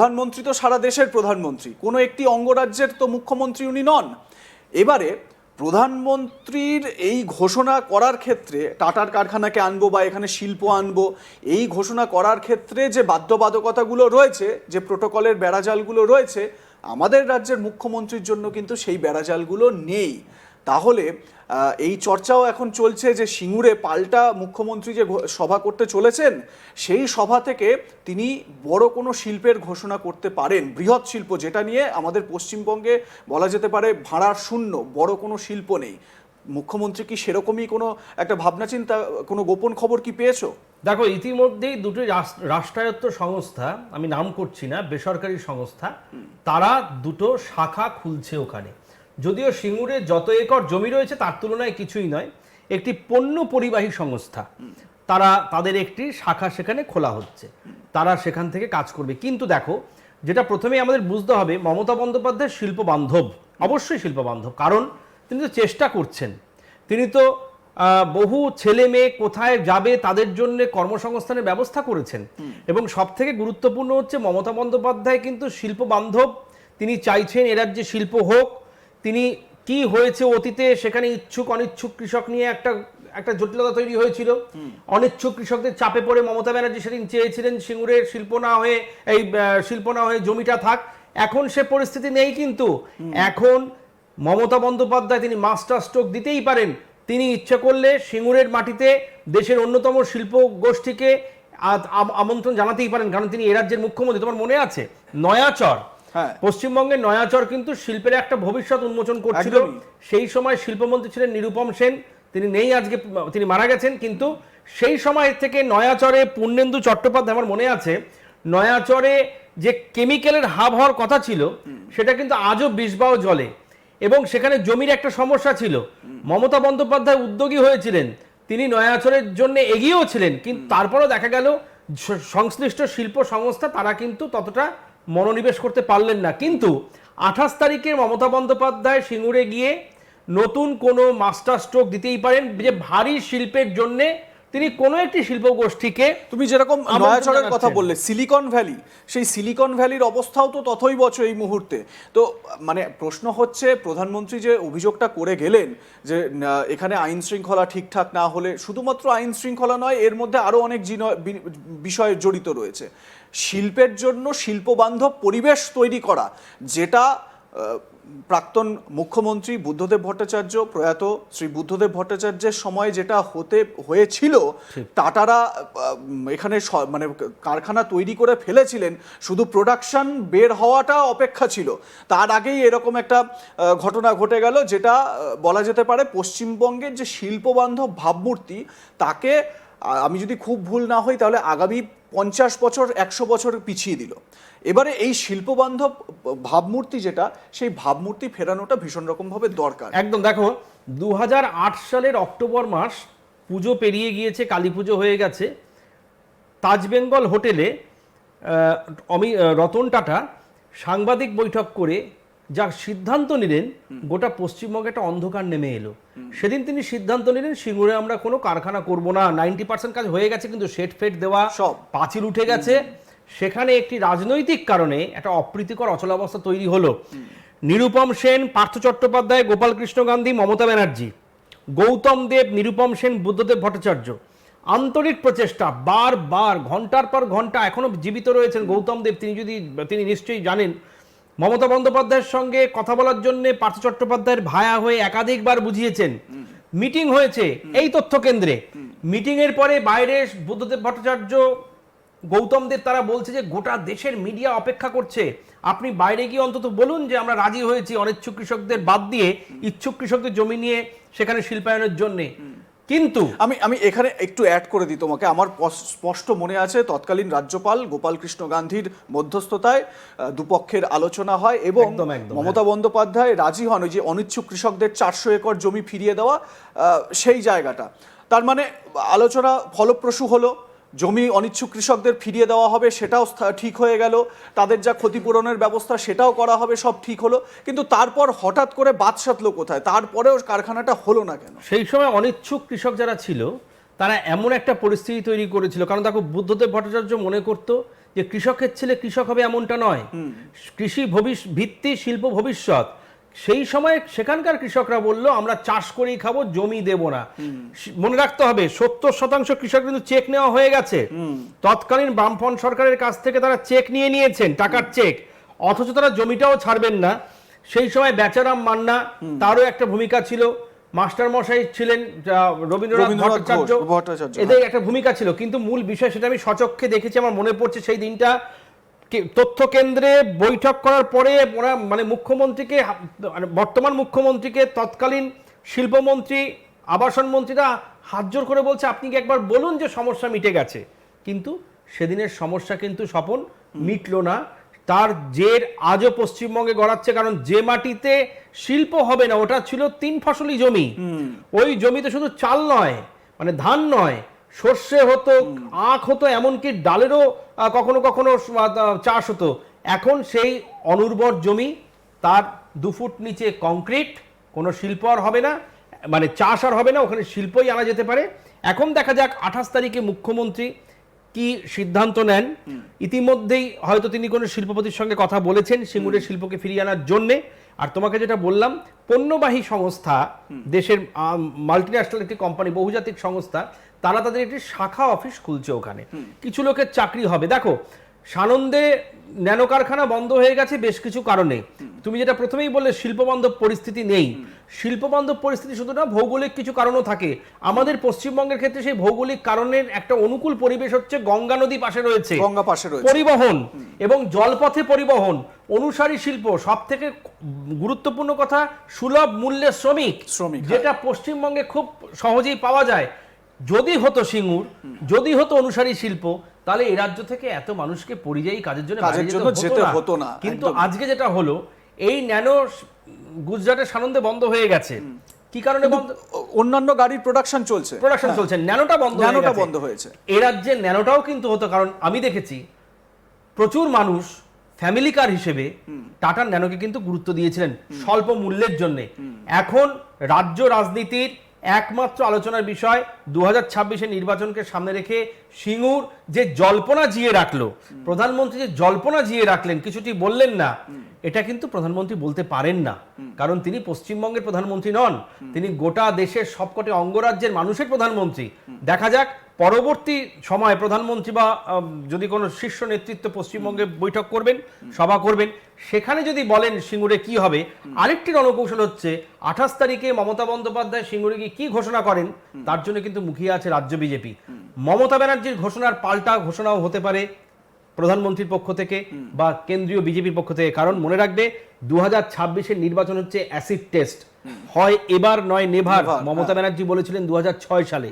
প্রধানমন্ত্রী তো সারা দেশের প্রধানমন্ত্রী, কোনো একটি অঙ্গরাজ্যের তো মুখ্যমন্ত্রী উনি নন। এবারে প্রধানমন্ত্রীর এই ঘোষণা করার ক্ষেত্রে টাটার কারখানাকে আনবো বা এখানে শিল্প আনবো, এই ঘোষণা করার ক্ষেত্রে যে বাধ্যবাধকতাগুলো রয়েছে, যে প্রোটোকলের বেড়াজালগুলো রয়েছে, আমাদের রাজ্যের মুখ্যমন্ত্রীর জন্য কিন্তু সেই বেড়াজালগুলো নেই। তাহলে এই চর্চাও এখন চলছে যে সিঙ্গুরে পাল্টা মুখ্যমন্ত্রী যে সভা করতে চলেছেন, সেই সভা থেকে তিনি বড় কোনো শিল্পের ঘোষণা করতে পারেন, বৃহৎ শিল্প, যেটা নিয়ে আমাদের পশ্চিমবঙ্গে বলা যেতে পারে ভাড়ার শূন্য, বড় কোনো শিল্প নেই। মুখ্যমন্ত্রী কি সেরকমই কোনো একটা ভাবনা চিন্তা, কোনো গোপন খবর কি পেয়েছো? দেখো, ইতিমধ্যেই দুটি রাষ্ট্রায়ত্ত সংস্থা, আমি নাম করছি না, বেসরকারি সংস্থা, তারা দুটো শাখা খুলছে ওখানে। যদিও সিঙ্গুরে যত একর জমি রয়েছে তার তুলনায় কিছুই নয়, একটি পণ্য পরিবাহী সংস্থা, তাদের একটি শাখা সেখানে খোলা হচ্ছে, তারা সেখান থেকে কাজ করবে। কিন্তু দেখো, যেটা প্রথমেই আমাদের বুঝতে হবে, মমতা বন্দ্যোপাধ্যায় শিল্প বান্ধব, অবশ্যই শিল্প বান্ধব, কারণ তিনি তো চেষ্টা করছেন, তিনি তো বহু ছেলে মেয়ে কোথায় যাবে তাদের জন্য কর্মসংস্থানের ব্যবস্থা করেছেন। এবং সব থেকে গুরুত্বপূর্ণ হচ্ছে মমতা বন্দ্যোপাধ্যায় কিন্তু শিল্প বান্ধব, তিনি চাইছেন এ রাজ্যে শিল্প হোক। তিনি কি হয়েছে অতীতে, সেখানে ইচ্ছুক অনিচ্ছুক কৃষক নিয়ে একটা জটিলতা তৈরি হয়েছিল। অনিচ্ছুক কৃষকদের চাপে পড়ে মমতা ব্যানার্জি সেদিন চেয়েছিলেন সিঙ্গুরের শিল্প না হয়ে জমিটা থাক। এখন সে পরিস্থিতি নেই, কিন্তু এখন মমতা বন্দ্যোপাধ্যায় তিনি মাস্টার স্ট্রোক দিতেই পারেন। তিনি ইচ্ছে করলে সিঙ্গুরের মাটিতে দেশের অন্যতম শিল্প গোষ্ঠীকে আমন্ত্রণ জানাতেই পারেন, কারণ তিনি এ রাজ্যের মুখ্যমন্ত্রী। তোমার মনে আছে নয়াচর, পশ্চিমবঙ্গের নয়াচর কিন্তু শিল্পের একটা ভবিষ্যৎ উন্মোচন করছিল। সেই সময় শিল্পমন্ত্রী ছিলেন নিরুপম সেন, তিনি নেই আজকে, তিনি মারা গেছেন। কিন্তু সেই সময় থেকে নয়াচরে পূর্ণেন্দু চট্টোপাধ্যায়, আমার মনে আছে, নয়াচরে যে কেমিক্যালের হাব হওয়ার কথা ছিল সেটা কিন্তু আজও বিষবাও জলে, এবং সেখানে জমির একটা সমস্যা ছিল। মমতা বন্দ্যোপাধ্যায় উদ্যোগী হয়েছিলেন, তিনি নয়াচরের জন্য এগিয়েও ছিলেন, কিন্তু তারপরেও দেখা গেল সংশ্লিষ্ট শিল্প সংস্থা তারা কিন্তু ততটা মনোনিবেশ করতে পারলেন না। কিন্তু 28 তারিখে মমতা বন্দ্যোপাধ্যায় সিঙ্গুরে গিয়ে নতুন কোনো মাস্টার স্ট্রোক দিতেই পারেন, যে ভারী শিল্পের জন্য তিনি কোনো একটি শিল্প গোষ্ঠীকে, তুমি যেরকম নয়াচরের কথা বললে, সিলিকন ভ্যালি, সেই সিলিকন ভ্যালির অবস্থাও তো ততই বছর এই মুহূর্তে। তো মানে প্রশ্ন হচ্ছে, প্রধানমন্ত্রী যে অভিযোগটা করে গেলেন যে এখানে আইন শৃঙ্খলা ঠিকঠাক না হলে, শুধুমাত্র আইন শৃঙ্খলা নয়, এর মধ্যে আরো অনেক বিষয় জড়িত রয়েছে। শিল্পের জন্য শিল্পবান্ধব পরিবেশ তৈরি করা, যেটা প্রাক্তন মুখ্যমন্ত্রী বুদ্ধদেব ভট্টাচার্য, প্রয়াত শ্রী বুদ্ধদেব ভট্টাচার্যের সময় যেটা হয়েছিল, টাটারা এখানে মানে কারখানা তৈরি করে ফেলেছিলেন, শুধু প্রোডাকশন বের হওয়াটা অপেক্ষা ছিল। তার আগেই এরকম একটা ঘটনা ঘটে গেল, যেটা বলা যেতে পারে পশ্চিমবঙ্গের যে শিল্পবান্ধব ভাবমূর্তি, তাকে, আমি যদি খুব ভুল না হই, তাহলে আগামী 50 বছর 100 বছর পিছিয়ে দিল। এবারে এই শিল্পবান্ধব ভাবমূর্তি যেটা, সেই ভাবমূর্তি ফেরানোটা ভীষণ রকমভাবে দরকার। একদম। দেখো, 2008 সালের অক্টোবর মাস, পুজো পেরিয়ে গিয়েছে, কালী পুজো হয়ে গেছে, তাজ বেঙ্গল হোটেলে রতন টাটা সাংবাদিক বৈঠক করে যা সিদ্ধান্ত নিলেন, গোটা পশ্চিমবঙ্গে একটা অন্ধকার নেমে এলো। সেদিন তিনি সিদ্ধান্ত নিলেন সিঙ্গুরে আমরা কোনো কারখানা করব না। 90% কাজ হয়ে গেছে, কিন্তু শেড ফেড দেওয়া, সব পাঁচিল উঠে গেছে। সেখানে একটি রাজনৈতিক কারণে একটা অপ্রীতিকর অচলাবস্থা তৈরি হলো। নিরুপম সেন, পার্থ চট্টোপাধ্যায়, গোপাল কৃষ্ণ গান্ধী, মমতা ব্যানার্জি, গৌতম দেব, নিরুপম সেন, বুদ্ধদেব ভট্টাচার্য, আন্তরিক প্রচেষ্টা, বারবার ঘন্টার পর ঘন্টা, এখনো জীবিত রয়েছেন গৌতম দেব, তিনি নিশ্চয়ই জানেন। মমতা বন্দ্যোপাধ্যায়ের সঙ্গে কথা বলার জন্য পার্থ চট্টোপাধ্যায়ের ভায়া হয়ে একাধিকবার বুঝিয়েছেন। মিটিং হয়েছে এই তথ্য কেন্দ্রে। মিটিং এর পরে বাইরে বুদ্ধদেব ভট্টাচার্য, গৌতম দেব, তারা বলছে যে গোটা দেশের মিডিয়া অপেক্ষা করছে, আপনি বাইরে গিয়ে অন্তত বলুন যে আমরা রাজি হয়েছি অনিচ্ছুক কৃষকদের বাদ দিয়ে ইচ্ছুক কৃষকদের জমি নিয়ে সেখানে শিল্পায়নের জন্য। কিন্তু আমি এখানে একটু অ্যাড করে দিই তোমাকে। আমার স্পষ্ট মনে আছে, তৎকালীন রাজ্যপাল গোপাল কৃষ্ণ গান্ধীর মধ্যস্থতায় দুপক্ষের আলোচনা হয় এবং মমতা বন্দ্যোপাধ্যায় রাজি হন ওই যে অনিচ্ছুক কৃষকদের 400 একর জমি ফিরিয়ে দেওয়া, সেই জায়গাটা। তার মানে আলোচনা ফলপ্রসূ হলো, জমি অনিচ্ছুক কৃষকদের ফিরিয়ে দেওয়া হবে, সেটাও ঠিক হয়ে গেল, তাদের যা ক্ষতিপূরণের ব্যবস্থা সেটাও করা হবে, সব ঠিক হলো। কিন্তু তারপর হঠাৎ করে বাদ সাধলো কোথায়? তারপরেও কারখানাটা হলো না কেন? সেই সময় অনিচ্ছুক কৃষক যারা ছিল তারা এমন একটা পরিস্থিতি তৈরি করেছিল, কারণ দেখো, বুদ্ধদেব ভট্টাচার্য মনে করত যে কৃষকের ছেলে কৃষক হবে এমনটা নয়। কৃষি ভিত্তি, শিল্প ভবিষ্যৎ। সেই সময় সেখানকার কৃষকরা বলল আমরা চাষ করেই খাবো, জমি দেব না। মনে রাখতে হবে 70% কৃষক কিন্তু চেক নেওয়া হয়ে গেছে। তৎকালীন বামফ্রন্ট সরকারের কাছ থেকে তারা চেক নিয়েছেন, টাকার চেক, অথচ তারা জমিটাও ছাড়বেন না। সেই সময় বেচারাম মান্না, তারও একটা ভূমিকা ছিল, মাস্টার মশাই ছিলেন রবীন্দ্রনাথ ভট্টাচার্য, এদের একটা ভূমিকা ছিল। কিন্তু মূল বিষয় সেটা আমি সচক্ষে দেখেছি, আমার মনে পড়ছে সেই দিনটা তথ্য কেন্দ্রে বৈঠক করার পরে ওরা মানে মুখ্যমন্ত্রীকে, বর্তমান মুখ্যমন্ত্রীকে তৎকালীন শিল্পমন্ত্রী, আবাসন মন্ত্রীরা হাত জোর করে বলছে আপনি কি একবার বলুন যে সমস্যা মিটে গেছে। কিন্তু সেদিনের সমস্যা কিন্তু স্বপন মিটলো না। তার জের আজও পশ্চিমবঙ্গে গড়াচ্ছে, কারণ যে মাটিতে শিল্প হবে না ওটা ছিল 3 ফসলি জমি। ওই জমিতে শুধু চাল নয়, মানে ধান নয়, সর্ষে হতো, আখ হতো, এমনকি ডালেরও কখনো কখনো চাষ হতো। এখন সেই অনুর্বর জমি, তার 2 ফুট নিচে কংক্রিট, কোনো শিল্প আর হবে না, মানে চাষ আর হবে না, ওখানে শিল্পই আনা যেতে পারে। এখন দেখা যাক 28 তারিখে মুখ্যমন্ত্রী কি সিদ্ধান্ত নেন। ইতিমধ্যেই হয়তো তিনি কোনো শিল্পপতির সঙ্গে কথা বলেছেন সিঙ্গুরের শিল্পকে ফিরিয়ে আনার জন্যে। আর তোমাকে যেটা বললাম, পণ্যবাহী সংস্থা, দেশের মাল্টিন্যাশনাল একটি কোম্পানি, বহুজাতিক সংস্থা, তারা তাদের একটি শাখা অফিস খুলছে ওখানে। কিছু লোকের চাকরি হবে। দেখো, সানন্দে ন্যানো কারখানা বন্ধ হয়ে গেছে বেশ কিছু কারণে। তুমি যেটা প্রথমেই বললে শিল্পবান্ধব পরিস্থিতি নেই, শিল্পবান্ধব পরিস্থিতি শুধু না, ভৌগোলিক কিছু কারণও থাকে। আমাদের পশ্চিমবঙ্গের ক্ষেত্রে সেই ভৌগোলিক কারণের একটা অনুকূল পরিবেশ হচ্ছে গঙ্গা নদী পাশে রয়েছে, পরিবহন এবং জলপথে পরিবহন, অনুসারী শিল্প, সব থেকে গুরুত্বপূর্ণ কথা সুলভ মূল্যে শ্রমিক, যেটা পশ্চিমবঙ্গে খুব সহজেই পাওয়া যায়। যদি হতো সিঙ্গুর, যদি হতো অনুসারী শিল্প, তাহলে এই রাজ্য থেকে এত মানুষকে পরিযায়ী কাজের জন্য যেতে হতো না। কিন্তু আজকে যেটা হলো, এই ন্যানো গুজরাটের সানন্দে বন্ধ হয়ে গেছে। কি কারণে বন্ধ? অন্যান্য গাড়ির প্রোডাকশন চলছে, ন্যানোটা বন্ধ হয়েছে। এই রাজ্যে ন্যানোটাও কিন্তু হতো, কারণ আমি দেখেছি প্রচুর মানুষ ফ্যামিলি কার হিসেবে টাটার ন্যানোকে কিন্তু গুরুত্ব দিয়েছিলেন স্বল্প মূল্যের জন্য। এখন রাজ্য রাজনীতির একমাত্র আলোচনার বিষয় 2026-এর নির্বাচনকে সামনে রেখে সিঙ্গুর যে জল্পনা জিয়ে রাখলো, প্রধানমন্ত্রী যে জল্পনা জিয়ে রাখলেন, কিছুটি বললেন না, এটা কিন্তু প্রধানমন্ত্রী বলতে পারেন না, কারণ তিনি পশ্চিমবঙ্গের প্রধানমন্ত্রী নন, তিনি গোটা দেশের সবকটি অঙ্গরাজ্যের মানুষের প্রধানমন্ত্রী। দেখা যাক পরবর্তী সময়ে প্রধানমন্ত্রী বা যদি কোনো শীর্ষ নেতৃত্ব পশ্চিমবঙ্গে বৈঠক করবেন, সভা করবেন, সেখানে যদি বলেন সিঙ্গুরে কি হবে। আরেকটি রণকৌশল হচ্ছে 28 তারিখে মমতা বন্দ্যোপাধ্যায় সিঙ্গুরে গিয়ে কি ঘোষণা করেন, তার জন্য কিন্তু মুখিয়ে আছে রাজ্য বিজেপি। মমতা ব্যানার্জির ঘোষণার পাল্টা ঘোষণাও হতে পারে প্রধানমন্ত্রীর পক্ষ থেকে বা কেন্দ্রীয় বিজেপির পক্ষ থেকে। কারণ মনে রাখবে 2026-এর নির্বাচন হচ্ছে অ্যাসিড টেস্ট, হয় এবার নয় নেভার। মমতা ব্যানার্জি বলেছিলেন 2006 সালে।